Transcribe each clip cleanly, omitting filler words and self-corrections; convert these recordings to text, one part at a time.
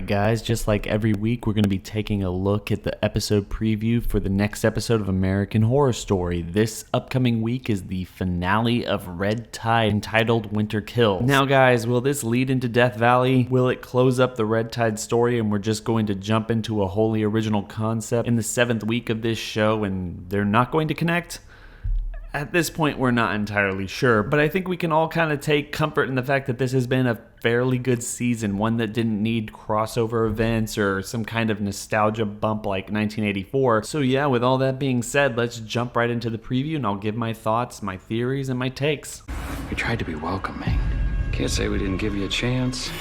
guys, just like every week, we're going to be taking a look at the episode preview for the next episode of American Horror Story. This upcoming week is the finale of Red Tide, entitled Winter Kills. Now guys, will this lead into Death Valley? Will it close up the Red Tide story and we're just going to jump into a wholly original concept in the 7th week of this show and they're not going to connect? At this point, we're not entirely sure, but I think we can all kind of take comfort in the fact that this has been a fairly good season, one that didn't need crossover events or some kind of nostalgia bump like 1984. So yeah, with all that being said, let's jump right into the preview and I'll give my thoughts, my theories, and my takes. We tried to be welcoming. Can't say we didn't give you a chance.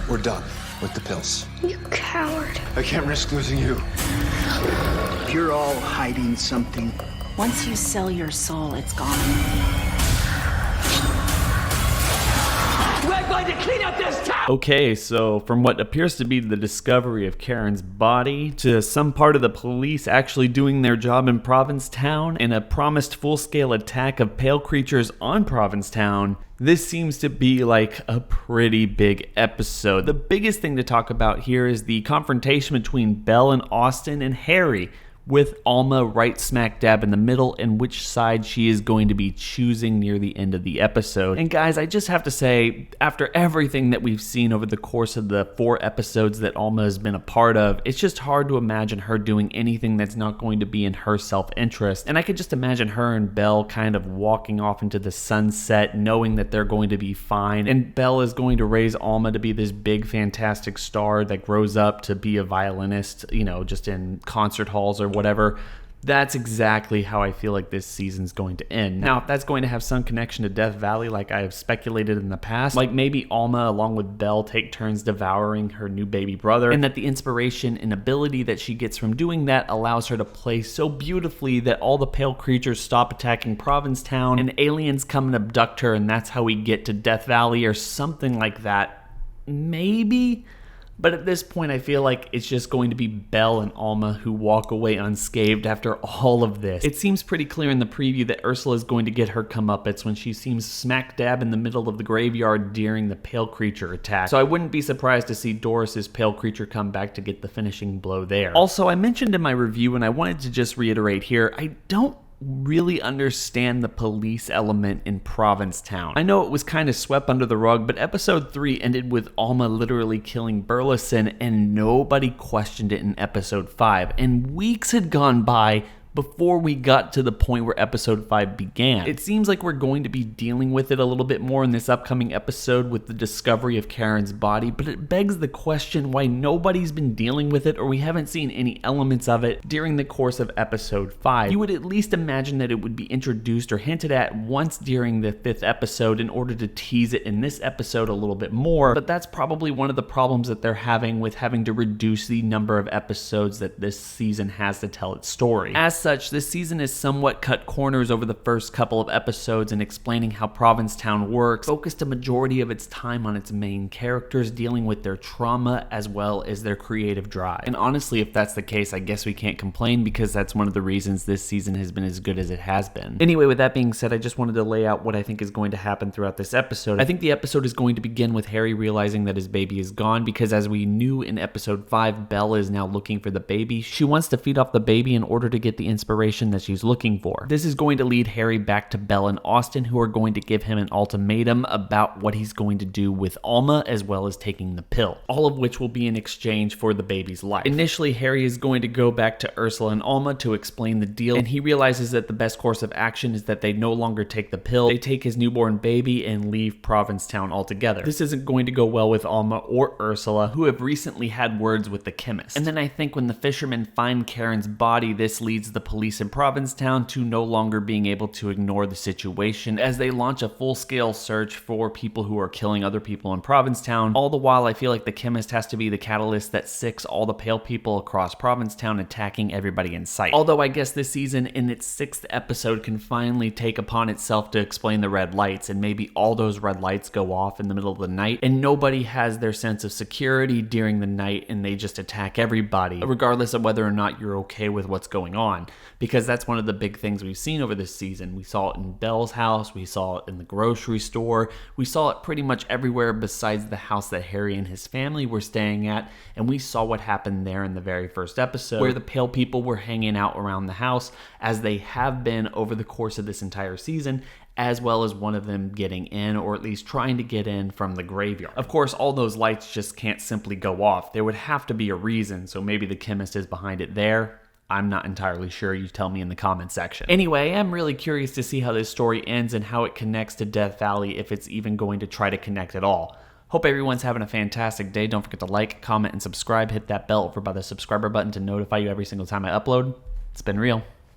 We're done with the pills. You coward. I can't risk losing you. You're all hiding something. Once you sell your soul, it's gone. We're going to clean up this town! Okay, so from what appears to be the discovery of Karen's body to some part of the police actually doing their job in Provincetown and a promised full-scale attack of pale creatures on Provincetown, this seems to be like a pretty big episode. The biggest thing to talk about here is the confrontation between Belle and Austin and Harry, with Alma right smack dab in the middle and which side she is going to be choosing near the end of the episode. And guys, I just have to say, after everything that we've seen over the course of the 4 episodes that Alma has been a part of, it's just hard to imagine her doing anything that's not going to be in her self-interest. And I could just imagine her and Belle kind of walking off into the sunset knowing that they're going to be fine. And Belle is going to raise Alma to be this big, fantastic star that grows up to be a violinist, you know, just in concert halls or whatever. That's exactly how I feel like this season's going to end. Now, if that's going to have some connection to Death Valley like I have speculated in the past, like maybe Alma along with Belle take turns devouring her new baby brother, and that the inspiration and ability that she gets from doing that allows her to play so beautifully that all the pale creatures stop attacking Provincetown and aliens come and abduct her, and that's how we get to Death Valley or something like that. Maybe? But at this point, I feel like it's just going to be Belle and Alma who walk away unscathed after all of this. It seems pretty clear in the preview that Ursula is going to get her comeuppance when she seems smack dab in the middle of the graveyard during the pale creature attack. So I wouldn't be surprised to see Doris's pale creature come back to get the finishing blow there. Also, I mentioned in my review, and I wanted to just reiterate here, I don't really understand the police element in Provincetown. I know it was kind of swept under the rug, but episode 3 ended with Alma literally killing Burleson and nobody questioned it in episode 5. And weeks had gone by before we got to the point where episode 5 began. It seems like we're going to be dealing with it a little bit more in this upcoming episode with the discovery of Karen's body, but it begs the question why nobody's been dealing with it or we haven't seen any elements of it during the course of episode 5. You would at least imagine that it would be introduced or hinted at once during the 5th episode in order to tease it in this episode a little bit more, but that's probably one of the problems that they're having with having to reduce the number of episodes that this season has to tell its story. As such, this season has somewhat cut corners over the first couple of episodes in explaining how Provincetown works, focused a majority of its time on its main characters dealing with their trauma as well as their creative drive. And honestly, if that's the case, I guess we can't complain because that's one of the reasons this season has been as good as it has been. Anyway, with that being said, I just wanted to lay out what I think is going to happen throughout this episode. I think the episode is going to begin with Harry realizing that his baby is gone because, as we knew in episode 5, Belle is now looking for the baby. She wants to feed off the baby in order to get the inspiration that she's looking for. This is going to lead Harry back to Belle and Austin, who are going to give him an ultimatum about what he's going to do with Alma as well as taking the pill, all of which will be in exchange for the baby's life. Initially, Harry is going to go back to Ursula and Alma to explain the deal, and he realizes that the best course of action is that they no longer take the pill, they take his newborn baby and leave Provincetown altogether. This isn't going to go well with Alma or Ursula, who have recently had words with the chemist. And then I think when the fishermen find Karen's body, this leads the police in Provincetown to no longer being able to ignore the situation as they launch a full-scale search for people who are killing other people in Provincetown. All the while, I feel like the chemist has to be the catalyst that sicks all the pale people across Provincetown, attacking everybody in sight. Although I guess this season, in its 6th episode, can finally take upon itself to explain the red lights, and maybe all those red lights go off in the middle of the night, and nobody has their sense of security during the night, and they just attack everybody, regardless of whether or not you're okay with what's going on. because that's one of the big things we've seen over this season. We saw it in Belle's house, we saw it in the grocery store, we saw it pretty much everywhere besides the house that Harry and his family were staying at, and we saw what happened there in the very first episode, where the Pale people were hanging out around the house, as they have been over the course of this entire season, as well as one of them getting in, or at least trying to get in from the graveyard. Of course, all those lights just can't simply go off. There would have to be a reason, so maybe the chemist is behind it there. I'm not entirely sure. You tell me in the comment section. Anyway, I'm really curious to see how this story ends and how it connects to Death Valley, if it's even going to try to connect at all. Hope everyone's having a fantastic day. Don't forget to like, comment, and subscribe. Hit that bell over by the subscriber button to notify you every single time I upload. It's been real.